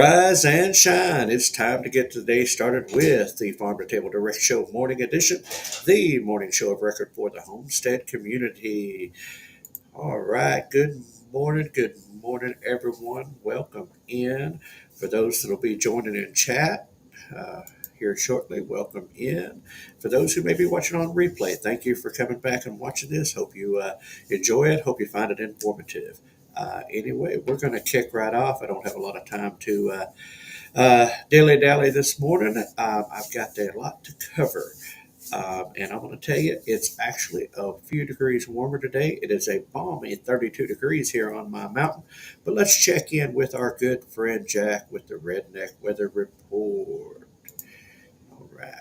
Rise and shine. It's time to get the day started with the Farm2Table Direct Show Morning Edition, the morning show of record for the Homestead community. All right, good morning, everyone. Welcome in. For those that will be joining in chat uh, here shortly, welcome in. For those who may be watching on replay, thank you for coming back and watching this. Hope you enjoy it. Hope you find it informative. Anyway, we're going to kick right off. I don't have a lot of time to dilly dally this morning. I've got a lot to cover. And I'm going to tell you, it's actually a few degrees warmer today. It is a balmy 32 degrees here on my mountain. But let's check in with our good friend Jack with the Redneck Weather Report. All right.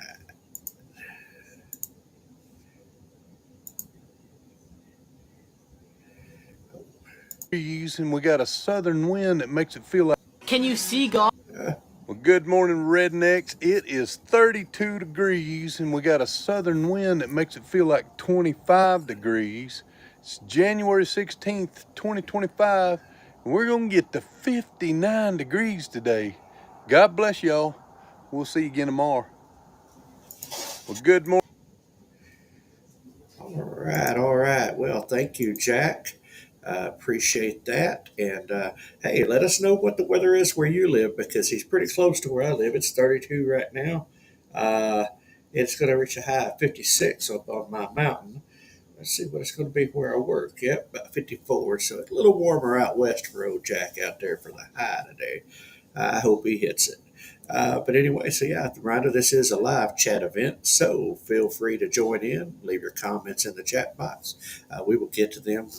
And we got a southern wind that makes it feel like. Can you see God? Well, good morning, rednecks. It is 32 degrees and we got a southern wind that makes it feel like 25 degrees. It's January 16th, 2025, and we're going to get to 59 degrees today. God bless y'all. We'll see you again tomorrow. Well, good morning. All right. Well, thank you, Jack. Appreciate that. And hey, let us know what the weather is where you live because he's pretty close to where I live. It's 32 right now. Uh, it's going to reach a high of 56 up on my mountain. Let's see what it's going to be where I work. Yep, about 54. So it's a little warmer out west for old Jack out there for the high today. I hope he hits it. But anyway, so yeah, reminder this is a live chat event, so feel free to join in, leave your comments in the chat box. We will get to them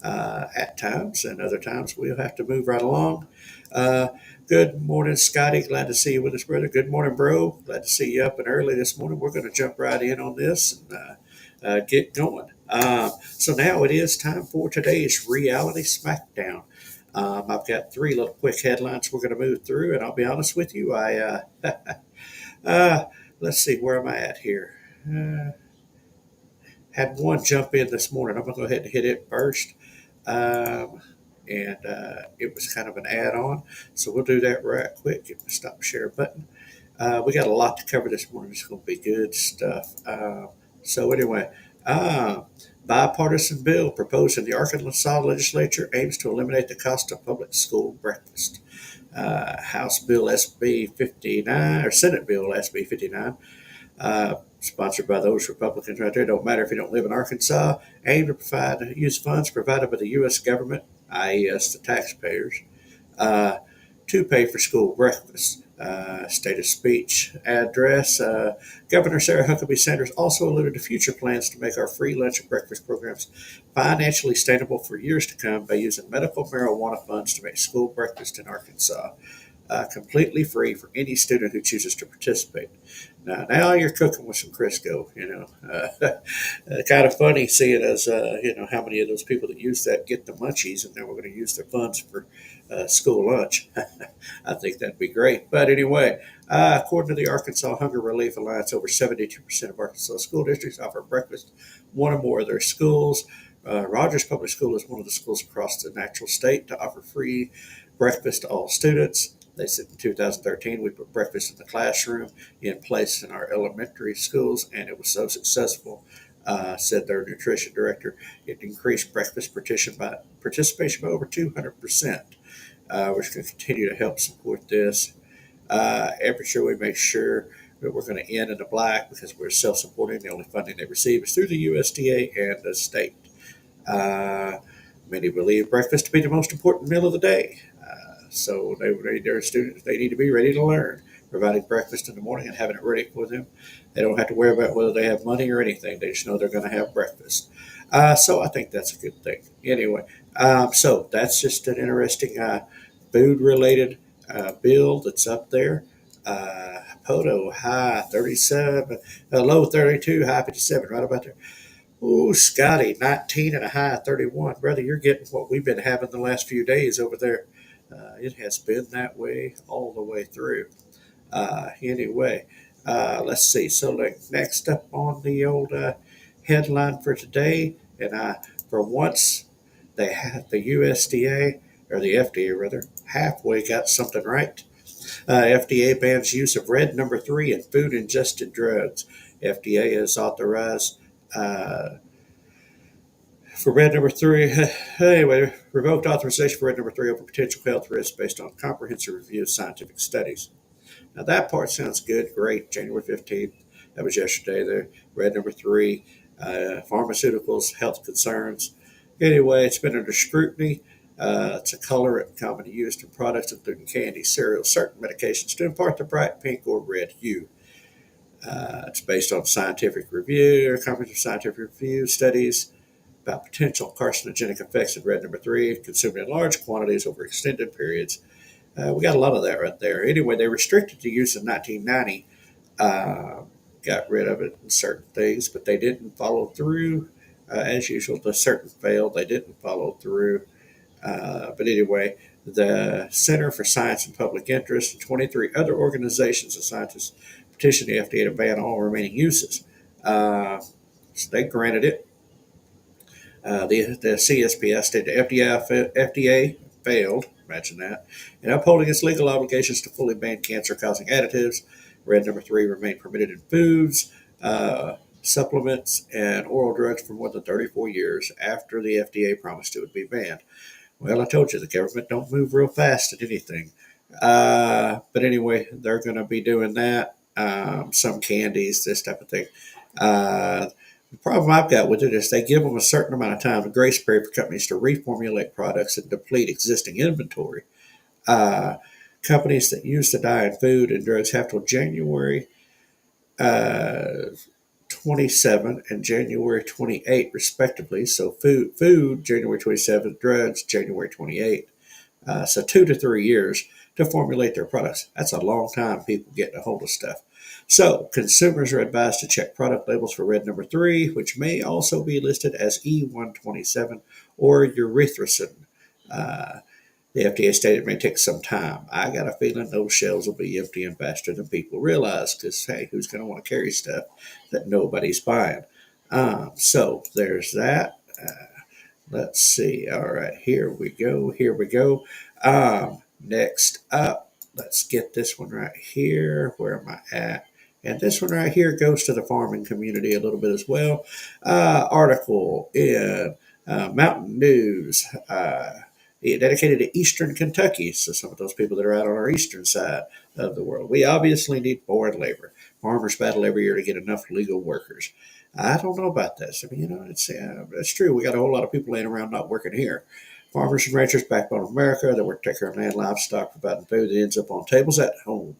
at times, and other times we'll have to move right along. Uh, Good morning, Scotty. Glad to see you with us, brother. Good morning, bro. Glad to see you up and early this morning. We're going to jump right in on this and get going. So now it is time for today's reality SmackDown. I've got three little quick headlines we're going to move through, and I'll be honest with you, let's see, where am I at here? Had one jump in this morning. I'm going to go ahead and hit it first. Um, and it was kind of an add-on, so we'll do that right quick. Hit the stop share button. We got a lot to cover this morning. It's going to be good stuff. So anyway, uh, bipartisan bill proposed in the Arkansas legislature aims to eliminate the cost of public school breakfast. House Bill SB 59 or Senate Bill SB 59, sponsored by those Republicans right there. Don't matter if you don't live in Arkansas. Aim to use funds provided by the U.S. government, i.e., us, the taxpayers, uh, to pay for school breakfast. State of speech address. Governor Sarah Huckabee Sanders also alluded to future plans to make our free lunch and breakfast programs financially sustainable for years to come by using medical marijuana funds to make school breakfast in Arkansas completely free for any student who chooses to participate. Now you're cooking with some Crisco. Kind of funny seeing as how many of those people that use that get the munchies, and then we're going to use their funds for school lunch. I think that'd be great. But anyway, according to the Arkansas Hunger Relief Alliance, over 72% of Arkansas school districts offer breakfast one or more of their schools. Rogers Public School is one of the schools across the natural state to offer free breakfast to all students. They said in 2013 we put breakfast in the classroom in place in our elementary schools, and it was so successful, said their nutrition director. It increased breakfast participation by over 200%. We're going to continue to help support this. Every year we make sure that we're going to end in the black because we're self-supporting. The only funding they receive is through the USDA and the state. Many believe breakfast to be the most important meal of the day. So their students, they need to be ready to learn. Providing breakfast in the morning and having it ready for them. They don't have to worry about whether they have money or anything. They just know they're going to have breakfast. So I think that's a good thing. Anyway, so that's just an interesting food-related bill that's up there. Poto high 37, low 32, high 57, right about there. Ooh, Scotty, 19 and a high 31. Brother, you're getting what we've been having the last few days over there. It has been that way all the way through. Anyway, let's see. So, next up on the old headline for today, and for once, they had the USDA, or the FDA rather, halfway got something right. FDA bans use of red number 3 in food ingested drugs. FDA has authorized for red number 3, anyway, revoked authorization for red number 3 over potential health risks based on comprehensive review of scientific studies. Now that part sounds good, great. January 15th, that was yesterday. The red number 3, pharmaceuticals, health concerns. Anyway, it's been under scrutiny. It's a colorant commonly used in products including candy, cereals, certain medications to impart the bright pink or red hue. It's based on scientific review, comprehensive scientific review studies about potential carcinogenic effects of red number 3, consumed in large quantities over extended periods. We got a lot of that right there. Anyway, they restricted the use in 1990, got rid of it in certain things, but they didn't follow through. As usual, the certain failed, they didn't follow through. But anyway, the Center for Science and Public Interest and 23 other organizations and scientists petitioned the FDA to ban all remaining uses. So they granted it. The CSPS stated the FDA failed, imagine that, in upholding its legal obligations to fully ban cancer-causing additives. Red number 3 remained permitted in foods, supplements, and oral drugs for more than 34 years after the FDA promised it would be banned. Well, I told you, the government don't move real fast at anything. But anyway, they're going to be doing that. Some candies, this type of thing. The problem I've got with it is they give them a certain amount of time, a grace period for companies to reformulate products and deplete existing inventory. Uh, Companies that use the dye in food and drugs have till January uh, 27 and January 28, respectively. So food January 27, drugs January 28. So 2 to 3 years to formulate their products. That's a long time people getting a hold of stuff. So consumers are advised to check product labels for red number 3, which may also be listed as E127 or erythricin. Uh, the FDA stated it may take some time. I got a feeling those shelves will be emptying faster than people realize because, hey, who's going to want to carry stuff that nobody's buying? So there's that. Let's see. All right, here we go. Here we go. Next up, let's get this one right here. Where am I at? And this one right here goes to the farming community a little bit as well. Article in Mountain News. Dedicated to Eastern Kentucky. So some of those people that are out on our eastern side of the world. We obviously need foreign labor. Farmers battle every year to get enough legal workers. I don't know about this. I mean, it's true. We got a whole lot of people laying around not working here. Farmers and ranchers, backbone of America, that work to take care of land, livestock, providing food that ends up on tables at home.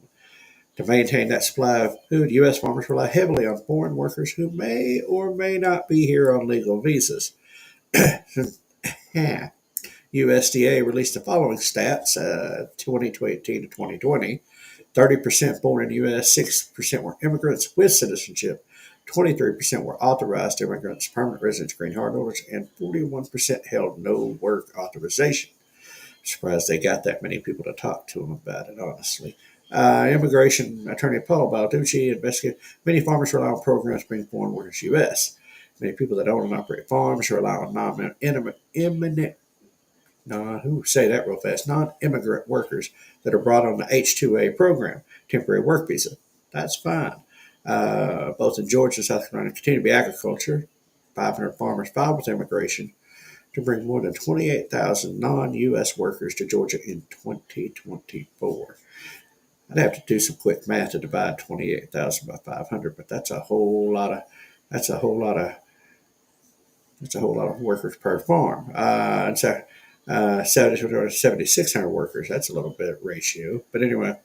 To maintain that supply of food, U.S. farmers rely heavily on foreign workers who may or may not be here on legal visas. USDA released the following stats 2018 to 2020. 30% born in the U.S., 6% were immigrants with citizenship, 23% were authorized immigrants, permanent residents, green card holders, and 41% held no work authorization. Surprised they got that many people to talk to them about it, honestly. Immigration attorney Paul Balducci investigated many farmers rely on programs to bring foreign workers to U.S. Many people that own and operate farms rely on non-immigrant workers that are brought on the H-2A program, temporary work visa. That's fine. Both in Georgia and South Carolina continue to be agriculture. 500 farmers filed with immigration to bring more than 28,000 non-U.S. workers to Georgia in 2024. I'd have to do some quick math to divide 28,000 by 500, but that's a whole lot of that's a whole lot of that's a whole lot of workers per farm. 7,600 workers. That's a little bit ratio. But anyway,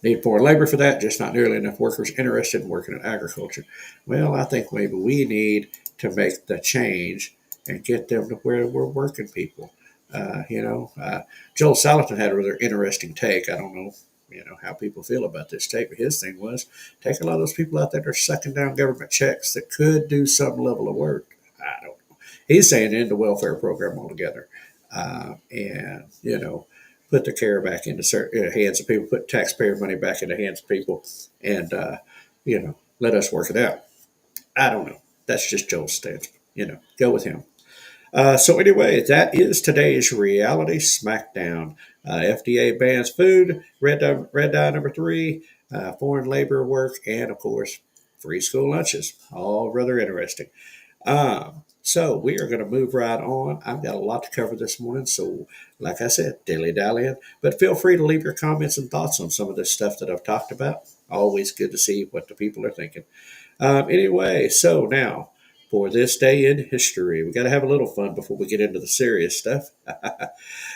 need foreign labor for that, just not nearly enough workers interested in working in agriculture. Well, I think maybe we need to make the change and get them to where we're working people. Joel Salatin had a rather interesting take. I don't know, how people feel about this take, but his thing was take a lot of those people out there that are sucking down government checks that could do some level of work. I don't know. He's saying end the welfare program altogether, and put the care back into certain hands of people, put taxpayer money back in the hands of people, and let us work it out. I don't know. That's just Joel's stance. Go with him. So anyway, that is today's reality SmackDown. FDA bans food, red dye number three, foreign labor work, and of course, free school lunches. All rather interesting. So we are going to move right on. I've got a lot to cover this morning, so like I said, dilly dallying. But feel free to leave your comments and thoughts on some of this stuff that I've talked about. Always good to see what the people are thinking. Anyway, so now for this day in history, we got to have a little fun before we get into the serious stuff.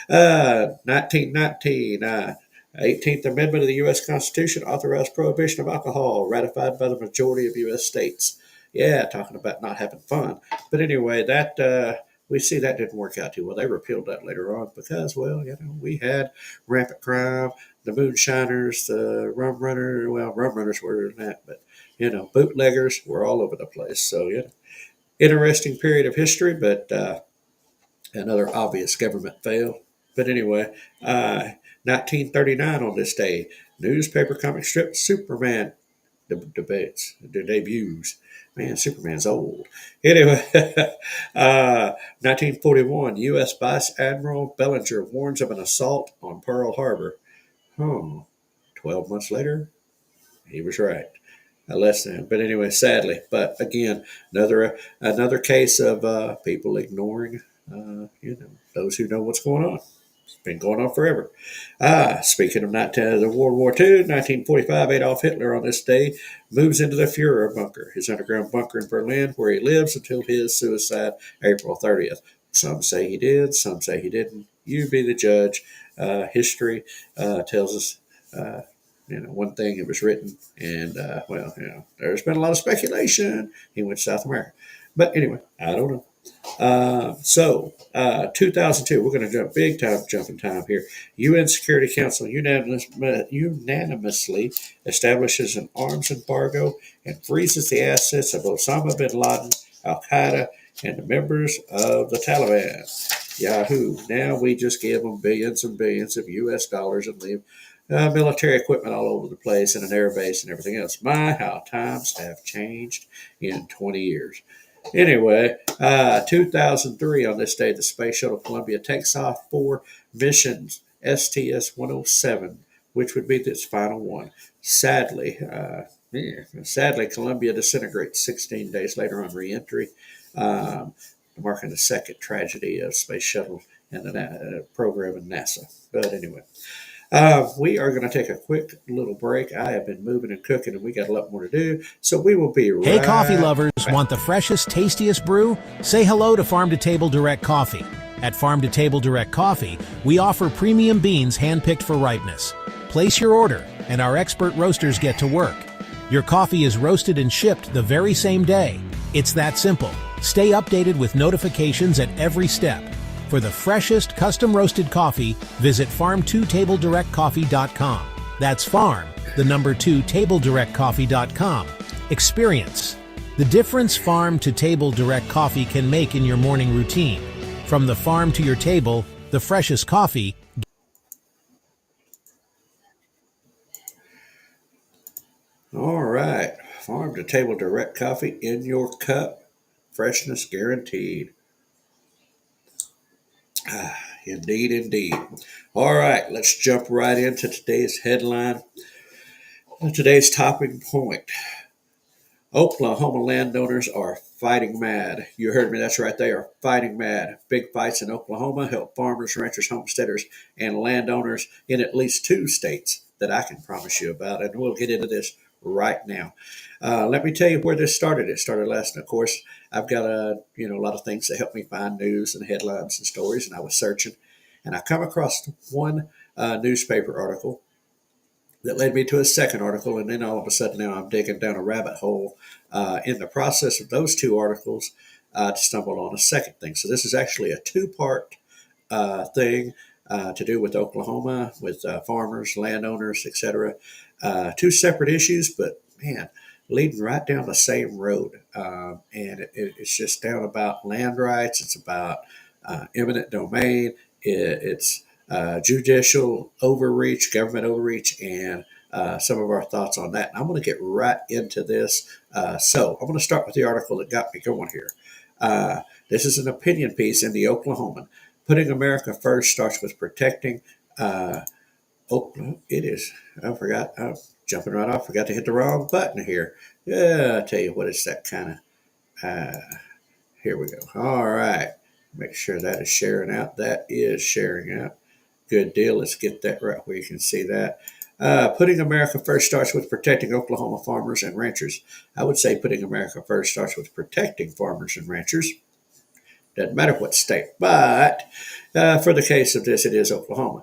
1919, 18th Amendment of the U.S. Constitution authorized prohibition of alcohol, ratified by the majority of U.S. states. Yeah, talking about not having fun. But anyway, that we see that didn't work out too well. They repealed that later on because, well, we had rampant crime, the moonshiners, the rum runners. Well, rum runners were in that, but bootleggers were all over the place. So, interesting period of history, but another obvious government fail. But anyway, 1939 on this day, newspaper comic strip Superman debuts. Man, Superman's old. Anyway, 1941, U.S. Vice Admiral Bellinger warns of an assault on Pearl Harbor. 12 months later, he was right. Less than, but anyway, sadly. But again, another case of people ignoring, those who know what's going on. It's been going on forever. Speaking of the World War II, 1945, Adolf Hitler on this day moves into the Fuhrer bunker, his underground bunker in Berlin, where he lives until his suicide, April 30th. Some say he did, some say he didn't. You be the judge. History tells us. One thing it was written, and there's been a lot of speculation. He went to South America, but anyway, I don't know. 2002, we're going to jump in time here. UN Security Council unanimously establishes an arms embargo and freezes the assets of Osama bin Laden, Al Qaeda, and the members of the Taliban. Yahoo! Now we just give them billions and billions of U.S. dollars and leave military equipment all over the place and an air base and everything else. My, how times have changed in 20 years. Anyway, 2003, on this day, the Space Shuttle Columbia takes off for missions STS-107, which would be its final one. Sadly, Columbia disintegrates 16 days later on reentry, marking the second tragedy of Space Shuttle and the program in NASA. But anyway. We are going to take a quick little break. I have been moving and cooking, and we got a lot more to do. So we will be right Hey, coffee lovers, back. Want the freshest, tastiest brew? Say hello to Farm2Table Direct Coffee. At Farm2Table Direct Coffee, we offer premium beans handpicked for ripeness. Place your order, and our expert roasters get to work. Your coffee is roasted and shipped the very same day. It's that simple. Stay updated with notifications at every step. For the freshest custom-roasted coffee, visit farm2tabledirectcoffee.com. That's farm, the number 2, tabledirectcoffee.com. Experience the difference Farm2Table Direct Coffee can make in your morning routine. From the farm to your table, the freshest coffee. All right. Farm-to-Table Direct Coffee in your cup. Freshness guaranteed. Indeed, indeed. All right, let's jump right into today's headline. Today's topic point. Oklahoma landowners are fighting mad. You heard me, that's right, they are fighting mad. Big fights in Oklahoma help farmers, ranchers, homesteaders, and landowners in at least 2 states that I can promise you about, and we'll get into this right now. Let me tell you where this started. It started last night. Of course, I've got a lot of things that help me find news and headlines and stories, and I was searching, and I come across one newspaper article that led me to a second article, and then all of a sudden now I'm digging down a rabbit hole in the process of those 2 articles to stumble on a second thing. So this is actually a 2-part thing to do with Oklahoma, with farmers, landowners, etc. 2 separate issues, but man, leading right down the same road. And it's just down about land rights. It's about eminent domain. It's judicial overreach, government overreach, and some of our thoughts on that. And I'm going to get right into this. So I'm going to start with the article that got me going here. This is an opinion piece in the Oklahoman. Putting America first starts with protecting. Oklahoma. It is. I forgot. I'm jumping right off. Forgot to hit the wrong button here. Yeah, I tell you what, it's that kind of. Uh, Here we go. All right. Make sure that is sharing out. That is sharing out. Good deal. Let's get that right where you can see that. Putting America first starts with protecting Oklahoma farmers and ranchers. I would say putting America first starts with protecting farmers and ranchers. Doesn't matter what state, but for the case of this, it is Oklahoma.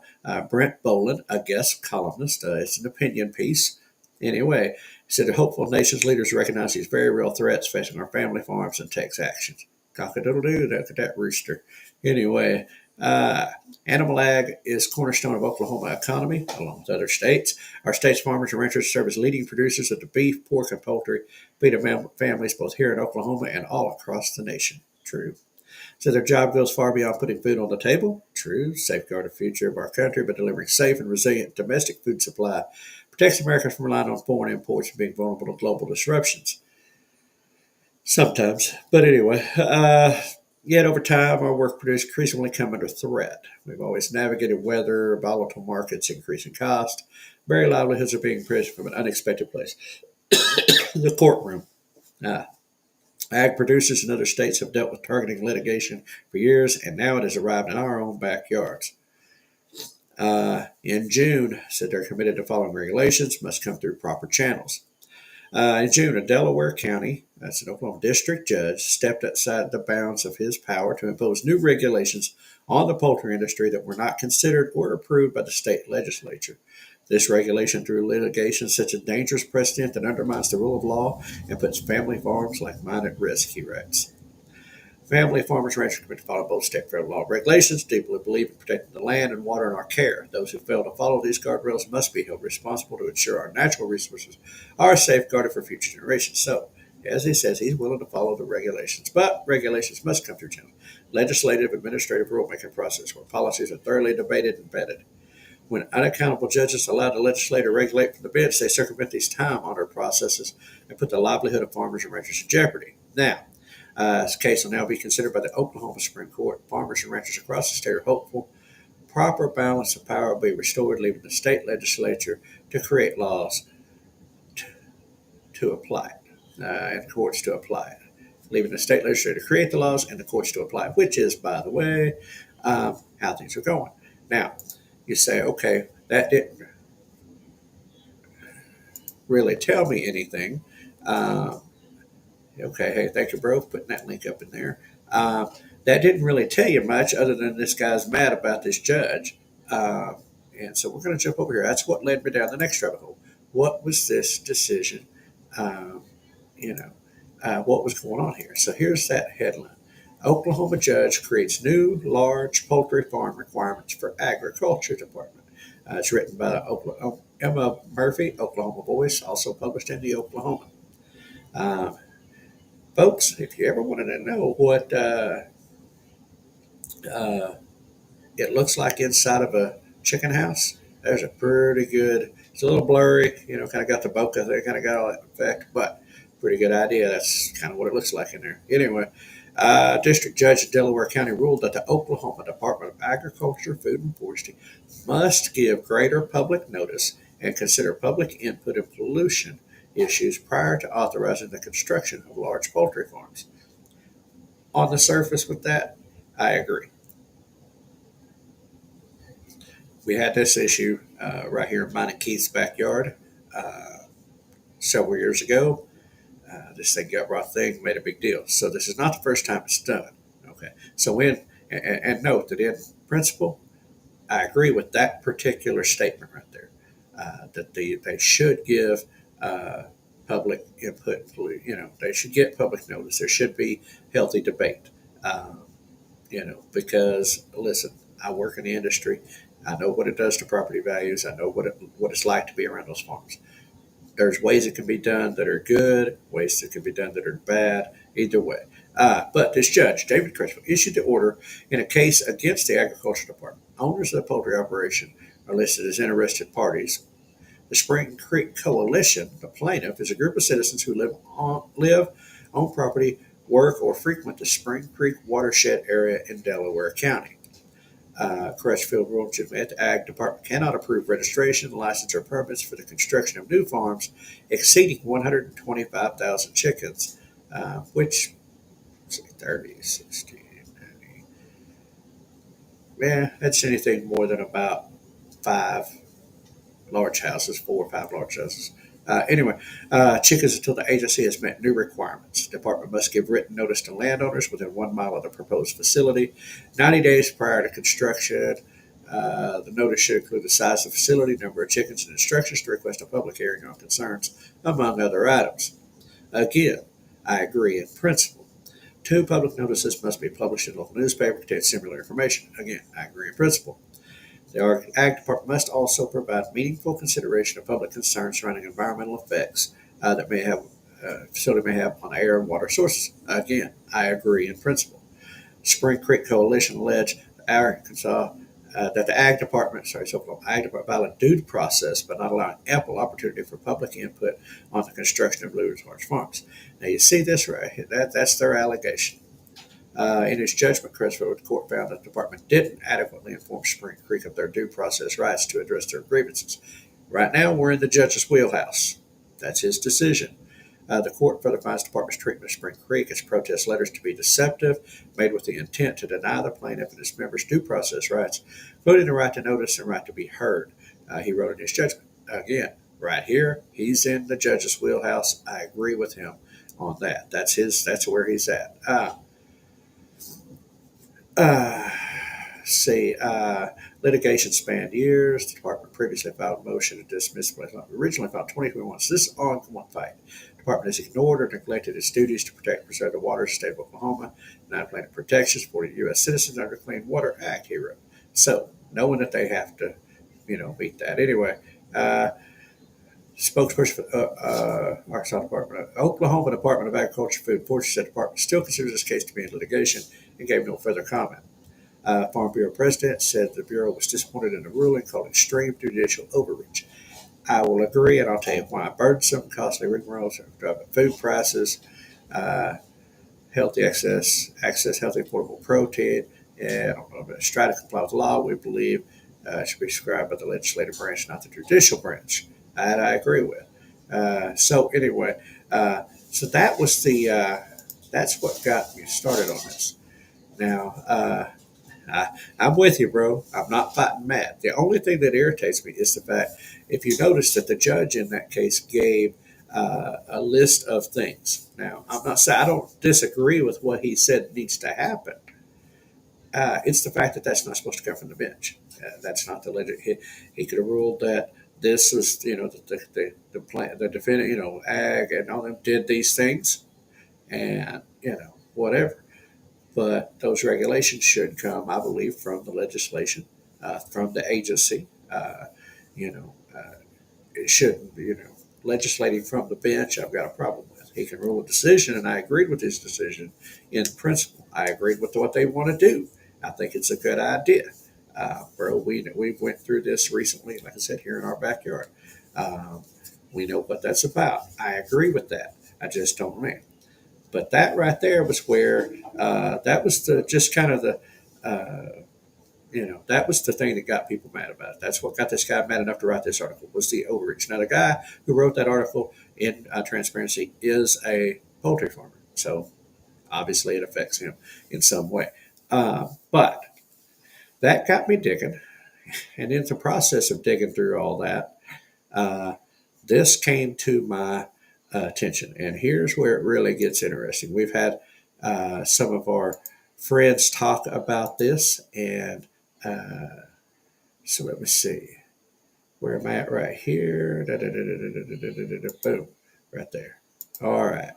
Brent Boland, a guest columnist, it's an opinion piece. Anyway, said the hopeful nation's leaders recognize these very real threats facing our family farms and takes actions. Cock-a-doodle-doo, look at that rooster. Anyway, animal ag is cornerstone of Oklahoma economy, along with other states. Our state's farmers and ranchers serve as leading producers of the beef, pork, and poultry, feed families both here in Oklahoma and all across the nation. True. So their job goes far beyond putting food on the table. True. Safeguard the future of our country by delivering safe and resilient domestic food supply. Protects Americans from relying on foreign imports and being vulnerable to global disruptions. Sometimes. But anyway, yet over time, our work products increasingly come under threat. We've always navigated weather, volatile markets, increasing cost. Very livelihoods are being pressed from an unexpected place. The courtroom. Ag producers in other states have dealt with targeting litigation for years, and now it has arrived in our own backyards. In June, said they're committed to following regulations, must come through proper channels. In June, a Delaware County, that's an Oklahoma district judge, stepped outside the bounds of his power to impose new regulations on the poultry industry that were not considered or approved by the state legislature. This regulation through litigation sets a dangerous precedent that undermines the rule of law and puts family farms like mine at risk, he writes. Family farmers and ranchers commit to follow both state and federal law regulations, deeply believe in protecting the land and water in our care. Those who fail to follow these guardrails must be held responsible to ensure our natural resources are safeguarded for future generations. So, as he says, he's willing to follow the regulations, but regulations must come through channels. Legislative, administrative rulemaking process where policies are thoroughly debated and vetted. When unaccountable judges allow the legislature to regulate from the bench, they circumvent these time-honored processes and put the livelihood of farmers and ranchers in jeopardy. Now, this case will now be considered by the Oklahoma Supreme Court. Farmers and ranchers across the state are hopeful proper balance of power will be restored, leaving the state legislature to create laws to apply it, and courts to apply it. Leaving the state legislature to create the laws and the courts to apply it, which is, by the way, how things are going. Now, you say, okay, that didn't really tell me anything. Okay, hey, thank you, bro, for putting that link up in there. That didn't really tell you much other than this guy's mad about this judge. And so we're going to jump over here. That's what led me down the next rabbit hole. What was this decision? What was going on here? So here's that headline. Oklahoma judge creates new large poultry farm requirements for agriculture department. It's written by Emma Murphy, Oklahoma Voice, also published in the Oklahoman. Folks, if you ever wanted to know what it looks like inside of a chicken house, there's a pretty good, it's a little blurry, kind of got the bokeh there, kind of got all that effect, but pretty good idea. That's kind of what it looks like in there. Anyway, District Judge in Delaware County ruled that the Oklahoma Department of Agriculture, Food and Forestry must give greater public notice and consider public input and pollution issues prior to authorizing the construction of large poultry farms. On the surface with that, I agree. We had this issue right here in mine and Keith's backyard several years ago. This thing got raw thing, made a big deal. So this is not the first time it's done. Okay. So and note that in principle, I agree with that particular statement right there. That they should give public input. They should get public notice. There should be healthy debate. Because listen, I work in the industry. I know what it does to property values. I know what it's like to be around those farms. There's ways it can be done that are good, ways that can be done that are bad, either way. But this judge, David Creswell, issued the order in a case against the Agriculture Department. Owners of the poultry operation are listed as interested parties. The Spring Creek Coalition, the plaintiff, is a group of citizens who live on property work, or frequent the Spring Creek watershed area in Delaware County. Crutchfield Rural Legitimate Ag Department cannot approve registration, license, or permits for the construction of new farms exceeding 125,000 chickens, which 30, 60, 90. Yeah, that's anything more than about 4 or 5 large houses. Chickens until the agency has met new requirements. The department must give written notice to landowners within 1 mile of the proposed facility, 90 days prior to construction. The notice should include the size of the facility, number of chickens, and instructions to request a public hearing on concerns, among other items. Again, I agree in principle. 2 public notices must be published in local newspaper containing similar information. Again, I agree in principle. The Ag Department must also provide meaningful consideration of public concerns surrounding environmental effects that facility may have on air and water sources. Again, I agree in principle. Spring Creek Coalition alleged Arkansas that the Ag Department, violated due process by not allowing ample opportunity for public input on the construction of large farms. Now you see this right here. That's their allegation. In its judgment, Crutchfield Court found that the department didn't adequately inform Spring Creek of their due process rights to address their grievances. Right now, we're in the judge's wheelhouse. That's his decision. The court further finds the department's treatment of Spring Creek as protest letters to be deceptive, made with the intent to deny the plaintiff and his members due process rights, including the right to notice and right to be heard. He wrote in his judgment. Again, right here, he's in the judge's wheelhouse. I agree with him on that. That's where he's at. Litigation spanned years. The department previously filed a motion to dismiss, originally filed 2021. So this is an ongoing fight. The department has ignored or neglected its duties to protect and preserve the waters of the state of Oklahoma, non-planet protections for U.S. citizens under the Clean Water Act, he wrote. So, knowing that they have to, beat that. Anyway, spokesperson for Arkansas Department, Oklahoma Department of Agriculture, Food and Forestry said the department still considers this case to be in litigation and gave no further comment. Farm Bureau president said the Bureau was disappointed in the ruling, called extreme judicial overreach. I will agree, and I'll tell you why. Burdensome, costly rigmaroles, driving food prices, healthy access, healthy, affordable protein, and try to comply with the law, we believe, should be prescribed by the legislative branch, not the judicial branch. That I agree with. So that was that's what got me started on this. Now, I'm with you, bro. I'm not fighting Matt. The only thing that irritates me is the fact, if you notice that the judge in that case gave a list of things. Now, I'm not saying I don't disagree with what he said needs to happen. It's the fact that that's not supposed to come from the bench. That's not the legend. He could have ruled that this was, the defendant, ag and all them did these things, and whatever. But those regulations should come, I believe, from the legislation, from the agency. It shouldn't be, legislating from the bench, I've got a problem with. He can rule a decision, and I agreed with his decision in principle. I agreed with what they want to do. I think it's a good idea. Bro, we went through this recently, like I said, here in our backyard. We know what that's about. I agree with that. I just don't know. But that right there was where that was that was the thing that got people mad about it. That's what got this guy mad enough to write this article, was the overreach. Now, the guy who wrote that article in Transparency is a poultry farmer, so obviously it affects him in some way. But that got me digging, and in the process of digging through all that, this came to my attention. And here's where it really gets interesting. We've had some of our friends talk about this, and so let me see. Where am I at right here? Boom, right there. All right.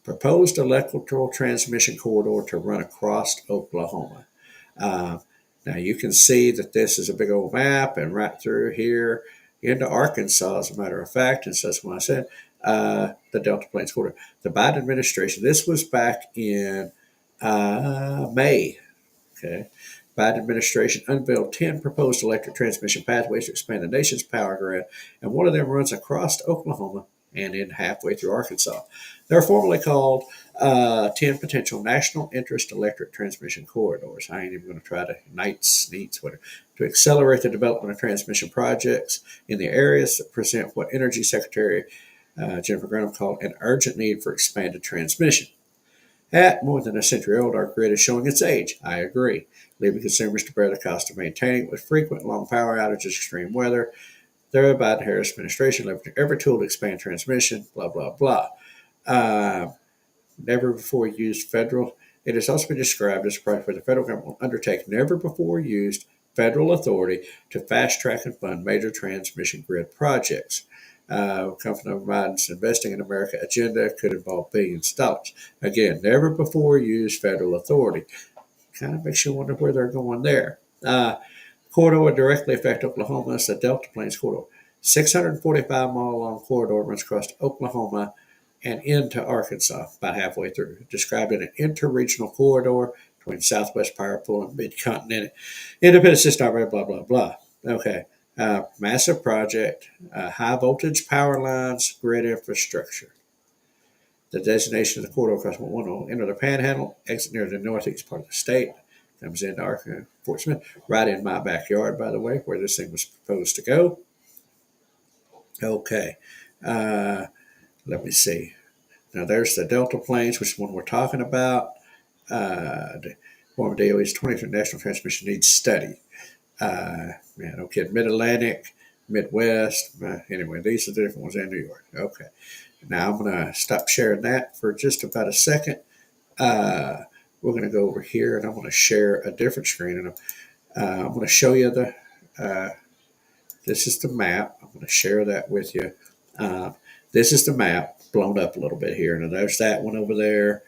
Proposed electrical transmission corridor to run across Oklahoma. Now you can see that this is a big old map, and right through here into Arkansas, as a matter of fact, and so that's what I said, the Delta Plains corridor. The Biden administration, this was back in May, okay? Biden administration unveiled 10 proposed electric transmission pathways to expand the nation's power grid, and one of them runs across Oklahoma and then halfway through Arkansas. They're formally called 10 potential national interest electric transmission corridors. I ain't even going to try to needs, whatever, to accelerate the development of transmission projects in the areas that present what Energy Secretary Jennifer Granholm called an urgent need for expanded transmission. At more than a century old, our grid is showing its age. I agree, leaving consumers to bear the cost of maintaining it with frequent long power outages, extreme weather. Thereby, the Harris administration leveraging every tool to expand transmission, blah, blah, blah. Never before used federal. It has also been described as a project where the federal government will undertake never before used federal authority to fast track and fund major transmission grid projects. Company of Biden's Investing in America agenda could involve billions of dollars. Again, never before used federal authority. Kind of makes you wonder where they're going there. Corridor would directly affect Oklahoma. It's the Delta Plains Corridor. 645-mile long corridor runs across Oklahoma and into Arkansas, about halfway through. Described in an interregional corridor between Southwest Power Pool and Mid-Continent Independent System, blah, blah, blah. Okay. Massive project, high voltage power lines, grid infrastructure. The designation of the corridor across 1 will enter the Panhandle, exit near the northeast part of the state, comes into Arkansas, Fort Smith, right in my backyard, by the way, where this thing was proposed to go. Okay, let me see. Now there's the Delta Plains, which is one we're talking about. The former DOE's 20th National Transmission Needs Study. No kid, Mid-Atlantic, Midwest. Anyway, these are the different ones in New York. Okay. Now I'm going to stop sharing that for just about a second. We're going to go over here and I'm going to share a different screen. And I'm going to show you this is the map. I'm going to share that with you. This is the map blown up a little bit here. Now there's that one over there.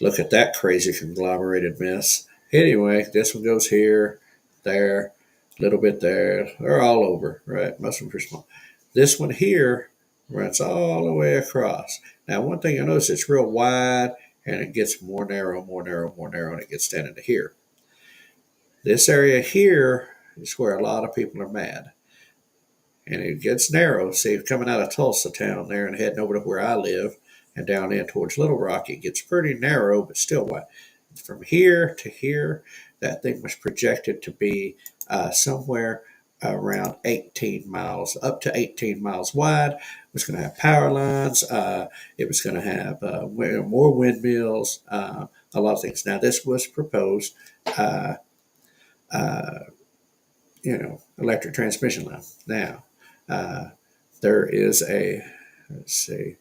Look at that crazy conglomerated mess. Anyway, this one goes here, there, a little bit there. They're all over, right? Most of them are small. This one here runs all the way across. Now, one thing you'll notice, it's real wide, and it gets more narrow, and it gets down into here. This area here is where a lot of people are mad. And it gets narrow. See, coming out of Tulsa town there and heading over to where I live and down in towards Little Rock, it gets pretty narrow, but still wide. From here to here, that thing was projected to be somewhere around 18 miles, up to 18 miles wide. It was going to have power lines. It was going to have more windmills, a lot of things. Now, this was proposed, electric transmission line. Now, there is let's see,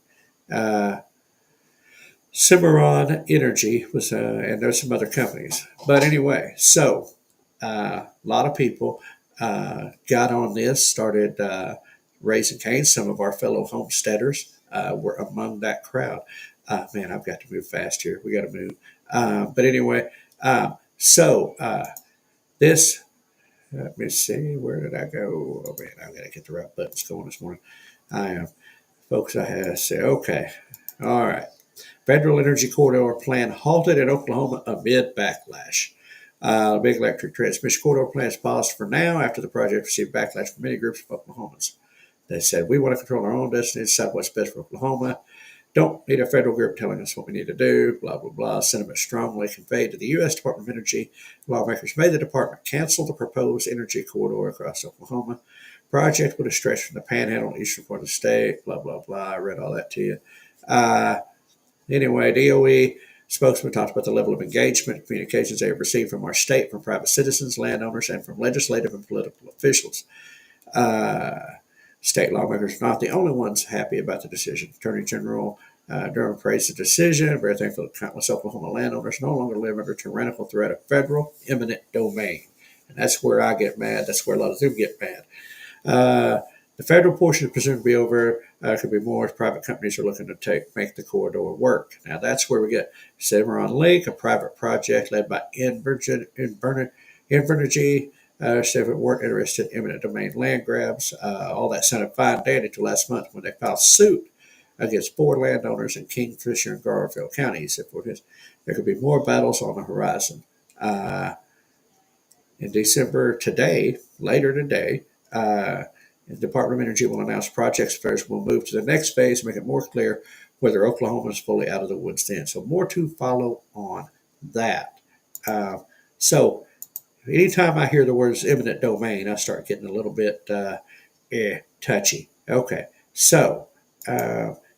Cimarron Energy was, and there's some other companies. But anyway, so a lot of people got on this, started raising canes. Some of our fellow homesteaders were among that crowd. Man, I've got to move fast here. We got to move. But anyway, this, let me see, where did I go? Oh man, I've got to get the right buttons going this morning. Folks, I have to say, okay, all right. Federal Energy Corridor Plan halted in Oklahoma amid backlash. The big electric transmission corridor plan is paused for now after the project received backlash from many groups of Oklahomans. They said, we want to control our own destiny. It's Southwest best for Oklahoma. Don't need a federal group telling us what we need to do, blah, blah, blah. Sentiment strongly conveyed to the U.S. Department of Energy. Lawmakers made the department cancel the proposed energy corridor across Oklahoma. Project would have stretched from the Panhandle, eastern part of the state, blah, blah, blah. I read all that to you. Anyway, DOE spokesman talked about the level of engagement and communications they have received from our state, from private citizens, landowners, and from legislative and political officials. State lawmakers are not the only ones happy about the decision. Attorney General Durham praised the decision. Very thankful that countless Oklahoma landowners no longer live under tyrannical threat of federal eminent domain. And that's where I get mad. That's where a lot of them get mad. The federal portion is presumed to be over. Could be more if private companies are looking to make the corridor work. Now that's where we get Cimarron Lake, a private project led by Invernergy. Said we weren't interested in eminent domain land grabs. All that sounded fine and dandy until last month when they filed suit against 4 landowners in Kingfisher and Garfield counties. There could be more battles on the horizon. In December later today, The Department of Energy will announce projects first. Will move to the next phase, make it more clear whether Oklahoma is fully out of the woods then. So more to follow on that. So anytime I hear the words eminent domain, I start getting a little bit touchy. Okay, so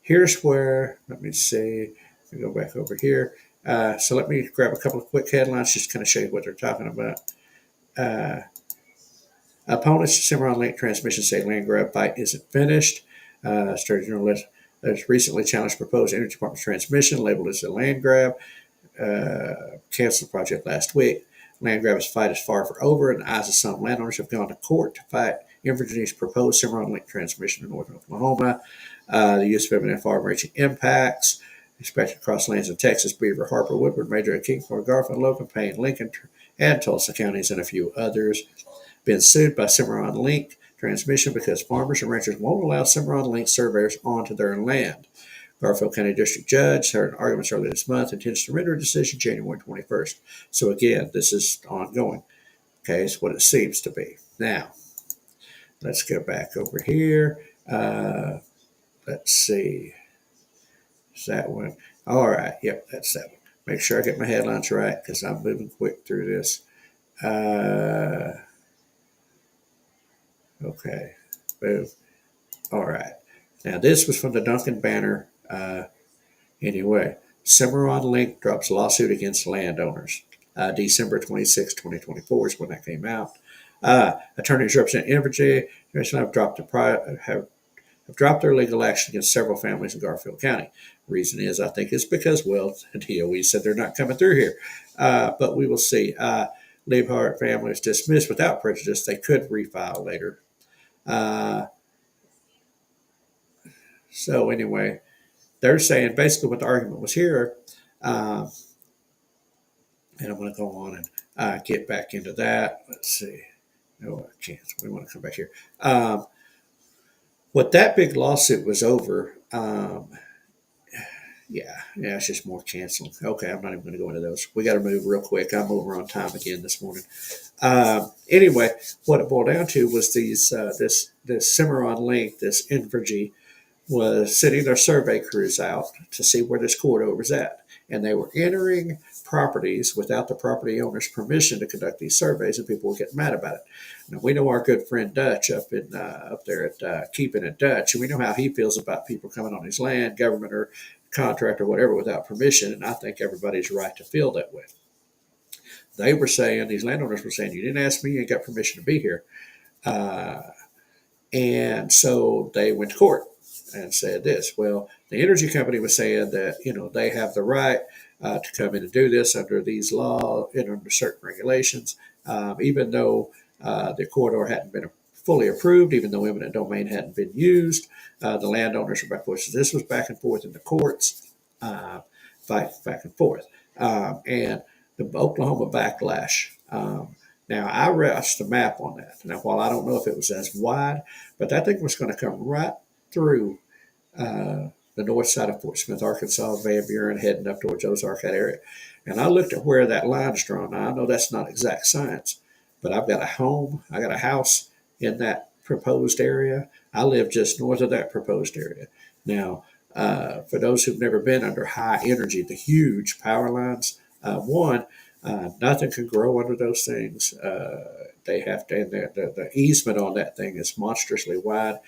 here's where, let me see, let me go back over here. So let me grab a couple of quick headlines just kind of show you what they're talking about. Opponents to Cimarron Link transmission say land grab fight isn't finished. Sturgeon journalist has recently challenged proposed Energy Department transmission, labeled as a land grab. Canceled the project last week. Land grab's fight is far from over, and the eyes of some landowners have gone to court to fight Virginia's proposed Cimarron Link transmission in northern Oklahoma. The use of eminent far-reaching impacts expected across lands in Texas, Beaver, Harper, Woodward, Major, Kingsport, Garfield, Logan, Payne, Lincoln, and Tulsa counties, and a few others. Been sued by Cimarron Link transmission because farmers and ranchers won't allow Cimarron Link surveyors onto their land. Garfield County District Judge heard arguments earlier this month, intends to render a decision January 21st. So again, this is ongoing. Okay, it's what it seems to be. Now, let's go back over here. Let's see. Is that one? All right. Yep, that's that one. Make sure I get my headlines right because I'm moving quick through this. Okay. Boom. All right. Now, this was from the Duncan Banner. Anyway, Cimarron Link drops lawsuit against landowners. December 26, 2024 is when that came out. Attorneys representing Energy have dropped their legal action against several families in Garfield County. Reason is, I think, it's because, well, DOE said they're not coming through here. But we will see. Liebhart family is dismissed without prejudice. They could refile later. So anyway, they're saying basically what the argument was here, and I'm going to go on and get back into that. Let's see. No, I can't. We want to come back here. What that big lawsuit was over, yeah, it's just more canceling. Okay, I'm not even going to go into those. We got to move real quick. I'm over on time again this morning. Anyway, what it boiled down to was this Cimarron Link, this Envergy, was sending their survey crews out to see where this corridor was at. And they were entering properties without the property owner's permission to conduct these surveys, and people were getting mad about it. Now, we know our good friend Dutch up there at Keeping It Dutch, and we know how he feels about people coming on his land, government or contract or whatever, without permission, and I think everybody's right to feel that way. They were saying, these landowners were saying, you didn't ask me, you ain't got permission to be here. And so they went to court and said this. Well, the energy company was saying that, they have the right to come in and do this under these laws and under certain regulations, even though the corridor hadn't been fully approved, even though eminent domain hadn't been used. The landowners were back. This was back and forth in the courts, back and forth. And the Oklahoma backlash. Now, I rest the map on that. Now, while I don't know if it was as wide, but that thing was going to come right through the north side of Fort Smith, Arkansas, Van Buren, heading up towards Ozark, that area. And I looked at where that line's drawn. Now, I know that's not exact science, but I've got a house in that proposed area. I live just north of that proposed area. Now, for those who've never been under high energy, the huge power lines, nothing can grow under those things. They have to, and the easement on that thing is monstrously wide.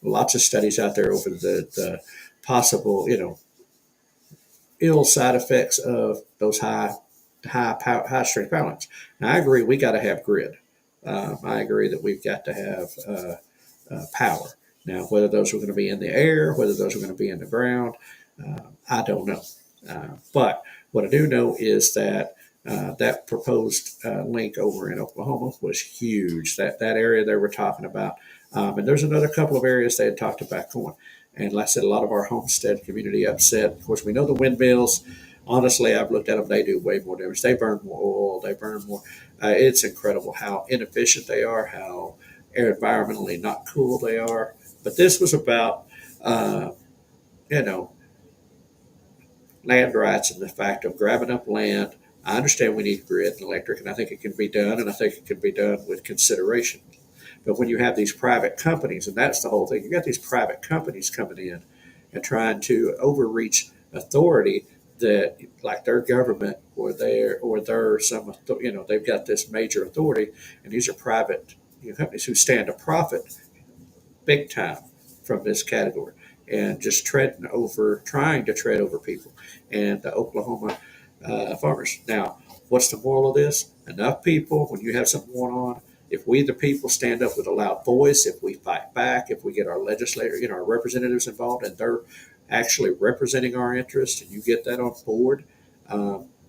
Lots of studies out there over the possible, ill side effects of those high strength power lines. Now, I agree we got to have grid. I agree that we've got to have power. Now, whether those are going to be in the air, whether those are going to be in the ground, I don't know. But what I do know is that that proposed link over in Oklahoma was huge. That area they were talking about. And there's another couple of areas they had talked about going. And like I said, a lot of our Homestead community upset. Of course, we know the windmills. Honestly, I've looked at them. They do way more damage. They burn more oil. They burn more. It's incredible how inefficient they are, how environmentally not cool they are. But this was about, land rights and the fact of grabbing up land. I understand we need grid and electric, and I think it can be done, and I think it can be done with consideration. But when you have these private companies, and that's the whole thing, you got these private companies coming in and trying to overreach authority that, like their government or their some, they've got this major authority, and these are private companies who stand to profit big time from this category and just trying to tread over people and the Oklahoma farmers. Now, what's the moral of this? Enough people, when you have something going on, if we the people stand up with a loud voice, if we fight back, if we get our legislators, our representatives involved, and they're actually representing our interests, and you get that on board,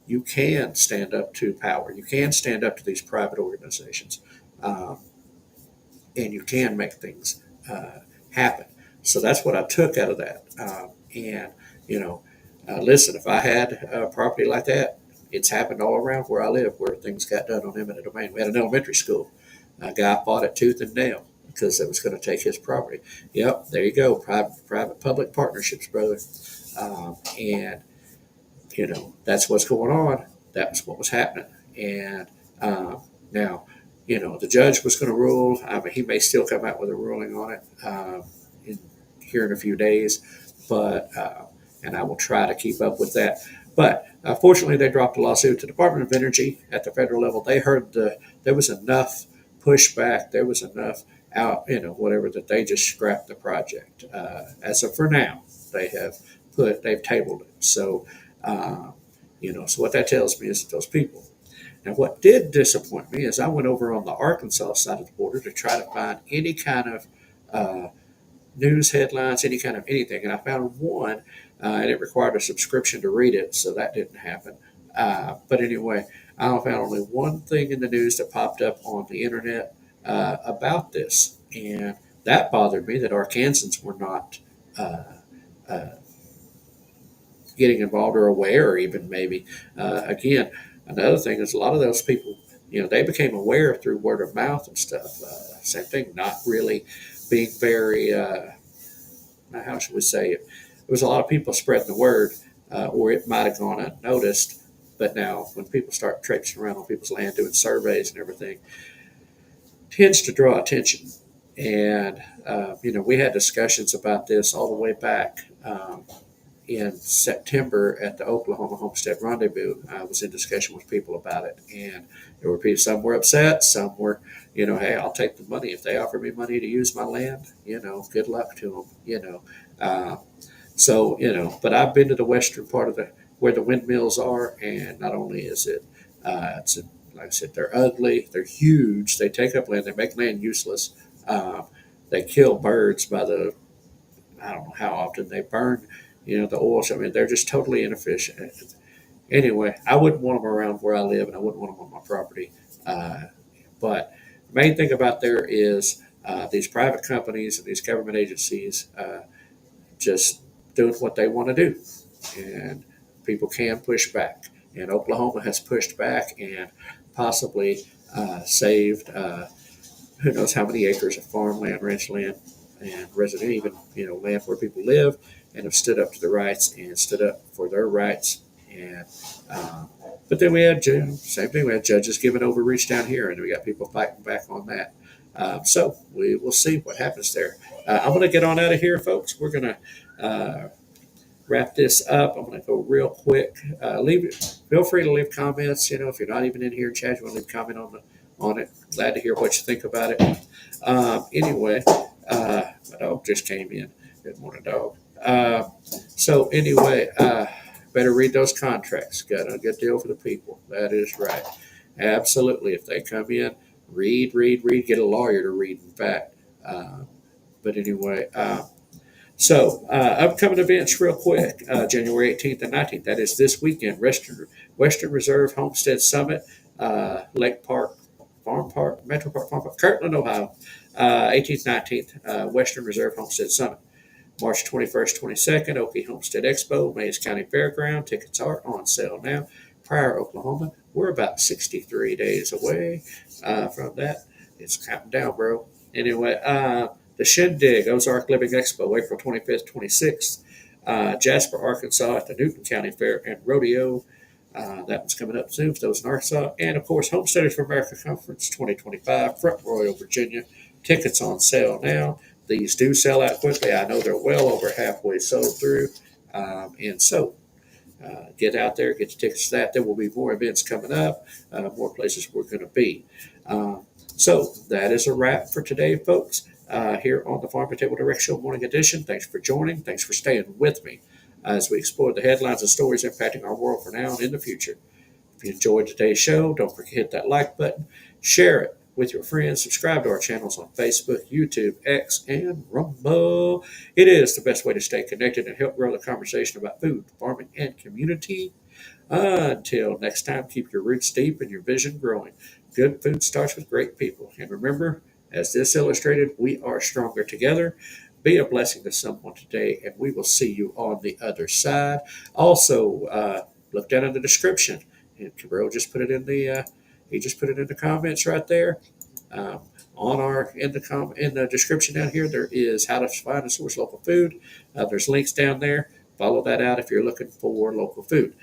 you can stand up to power. You can stand up to these private organizations, and you can make things happen. So that's what I took out of that. And listen, if I had a property like that, it's happened all around where I live, where things got done on eminent domain. We had an elementary school. A guy fought it tooth and nail because it was going to take his property. Yep, there you go, private-public partnerships, brother. And that's what's going on. That was what was happening. And now, the judge was going to rule. I mean, he may still come out with a ruling on it here in a few days, but and I will try to keep up with that. But fortunately, they dropped a lawsuit. The Department of Energy at the federal level, they heard there was enough pushback, there was enough whatever, that they just scrapped the project. As of for now, they've tabled it. So, so what that tells me is that those people. Now, what did disappoint me is I went over on the Arkansas side of the border to try to find any kind of news headlines, any kind of anything, and I found one, and it required a subscription to read it, so that didn't happen. But anyway, I found only one thing in the news that popped up on the internet about this, and that bothered me, that Arkansans were not getting involved or aware, even maybe. Again, another thing is a lot of those people, they became aware through word of mouth and stuff. Same thing, not really being very, how should we say it? There was a lot of people spreading the word, or it might have gone unnoticed. But now, when people start traipsing around on people's land, doing surveys and everything, tends to draw attention. And, we had discussions about this all the way back in September at the Oklahoma Homestead Rendezvous. I was in discussion with people about it, and there were people, some were upset, some were, hey, I'll take the money. If they offer me money to use my land, good luck to them, but I've been to the western part of where the windmills are, and not only is it, like I said, they're ugly, they're huge, they take up land, they make land useless, they kill birds I don't know how often, they burn, the oils. I mean, they're just totally inefficient. Anyway, I wouldn't want them around where I live, and I wouldn't want them on my property. But the main thing about there is these private companies and these government agencies just doing what they want to do, and people can push back. And Oklahoma has pushed back and possibly saved who knows how many acres of farmland, ranch land, and resident, even land where people live, and have stood up to the rights and stood up for their rights. And but then we had same thing. We had judges giving overreach down here, and we got people fighting back on that. So we will see what happens there. I'm going to get on out of here, folks. We're going to wrap this up. I'm going to go real quick. Feel free to leave comments. If you're not even in here in chat, you want to leave a comment on it. Glad to hear what you think about it. Anyway, my dog just came in. Good morning, dog. So anyway, better read those contracts. Got a good deal for the people. That is right. Absolutely. If they come in, read. Get a lawyer to read, in fact. But anyway, upcoming events real quick. January 18th and 19th. That is this weekend. Western Reserve Homestead Summit, Lake Park Farm Park, Metro Park Farm Park, Kirtland, Ohio. 18th, 19th, Western Reserve Homestead Summit. March 21st, 22nd, Okie Homestead Expo, Mays County Fairground. Tickets are on sale now. Pryor, Oklahoma. We're about 63 days away from that. It's counting down, bro. Anyway, the Shindig Ozark Living Expo, April 25th, 26th. Jasper, Arkansas at the Newton County Fair and Rodeo. That one's coming up soon for those in Arkansas. And, of course, Homesteaders for America Conference 2025, Front Royal, Virginia. tickets on sale now. These do sell out quickly. I know they're well over halfway sold through. And so get out there, get your tickets to that. There will be more events coming up, more places we're going to be. So that is a wrap for today, folks, here on the Farm to Table Direct Show Morning Edition. Thanks for joining. Thanks for staying with me as we explore the headlines and stories impacting our world for now and in the future. If you enjoyed today's show, don't forget to hit that like button, share it with your friends, subscribe to our channels on Facebook, YouTube, X, and Rumble. It is the best way to stay connected and help grow the conversation about food, farming, and community. Until next time, keep your roots deep and your vision growing. Good food starts with great people. And remember, as this illustrated, we are stronger together. Be a blessing to someone today, and we will see you on the other side. Also, look down in the description. And Cabral just put it in the he just put it in the comments right there. On our in the description down here, there is how to find and source local food. There's links down there. Follow that out if you're looking for local food.